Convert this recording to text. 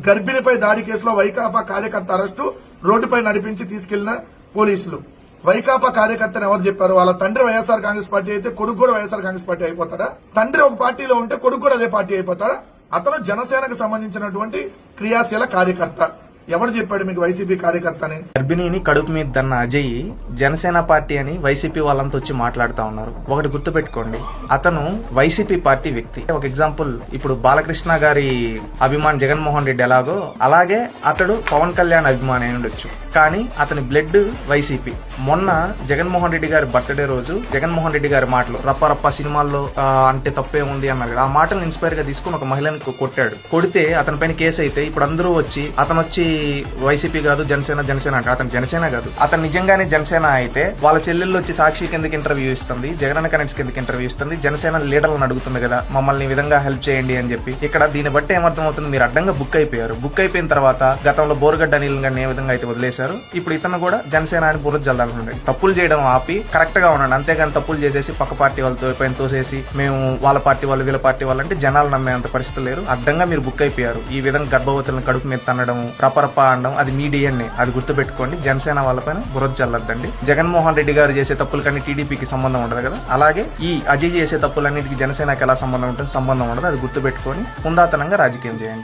గర్భిణిపై దాడి కేసులో వైకాపా కార్యకర్త అరెస్టు, రోడ్డుపై నడిపించి తీసుకెళ్లిన పోలీసులు. వైకాపా కార్యకర్తను ఎవరు చెప్పారు? వాళ్ళ తండ్రి వైఎస్ఆర్ కాంగ్రెస్ పార్టీ అయితే కొడుకు కూడా వైఎస్ఆర్ కాంగ్రెస్ పార్టీ అయిపోతాడా? తండ్రి ఒక పార్టీలో ఉంటే కొడుకు కూడా అదే పార్టీ అయిపోతాడా? అతను జనసేనకు సంబంధించినటువంటి క్రియాశీల కార్యకర్త. ఎవరు చెప్పాడు మీకు వైసీపీ కార్యకర్త అని? గర్భిణిని కడుపు మీద దన్న అజయ్ జనసేన పార్టీ అని వైసీపీ వాళ్ళంతా వచ్చి మాట్లాడుతూ ఉన్నారు. ఒకటి గుర్తుపెట్టుకోండి, అతను వైసీపీ పార్టీ వ్యక్తి. ఒక ఎగ్జాంపుల్, ఇప్పుడు బాలకృష్ణ గారి అభిమాని జగన్మోహన్ రెడ్డి ఎలాగో అలాగే అతడు పవన్ కళ్యాణ్ అభిమాని అయి ఉండొచ్చు, కానీ అతని బ్లడ్ వైసీపీ. మొన్న జగన్మోహన్ రెడ్డి గారి బర్త్డే రోజు జగన్మోహన్ రెడ్డి గారి మాటలు రప్ప సినిమాల్లో అంటే తప్పే ఉంది అన్నారు కదా, ఆ మాటలను ఇన్స్పైర్ గా తీసుకుని ఒక మహిళను కొట్టాడు. కొడితే అతని పైన కేసు అయితే ఇప్పుడు అందరూ వచ్చి అతను వచ్చి వైసీపీ కాదు జనసేన అంటే అతను జనసేన కాదు, అతను నిజంగానే జనసేన అయితే వాళ్ళ చెల్లెళ్ళు వచ్చి సాక్షి కిందకి ఇంటర్వ్యూ ఇస్తుంది, జగనన్న కనెక్ట్స్ కిందకి ఇంటర్వ్యూ ఇస్తుంది, జనసేన లీడర్లను అడుగుతుంది కదా మమ్మల్ని ఈ విధంగా హెల్ప్ చేయండి అని చెప్పి. ఇక్కడ దీన్ని బట్టి ఏమర్థం అవుతుంది, మీరు అడ్డంగా బుక్ అయిపోయారు. బుక్ అయిపోయిన తర్వాత గతంలో బోరుగడ్డ అనిల్ గారిని ఏ విధంగా అయితే వదిలేశారు, ఇప్పుడు ఇతను కూడా జనసేన అని బుర్ర జల్దాలండి. తప్పులు చేయడం ఆపి కరెక్ట్ గా ఉండండి, అంతేగాని తప్పులు చేసేసి పక్క పార్టీ వాళ్ళతో పైన తోసేసి మేము వాళ్ళ పార్టీ వాళ్ళు వీళ్ళ పార్టీ వాళ్ళు అంటే జనాలు నమ్మేంత పరిస్థితి లేరు. అడ్డంగా మీరు బుక్ అయిపోయారు. ఈ విధంగా గర్భవతులను కడుపు మీద తన్నడం, రపరప అనడం అది మీ డిఎన్ఏ. అది గుర్తుపెట్టుకోండి. జనసేన వాళ్ళపైన బురద చల్లద్దండి. జగన్మోహన్ రెడ్డి గారు చేసే తప్పులకన్నీ టీడీపీకి సంబంధం ఉండదు కదా, అలాగే ఈ అజయ్ చేసే తప్పులన్నిటికీ జనసేనకి ఎలా సంబంధం ఉంటుంది? సంబంధం ఉండదు. అది గుర్తుపెట్టుకొని హుందాతనంగా రాజకీయం చేయండి.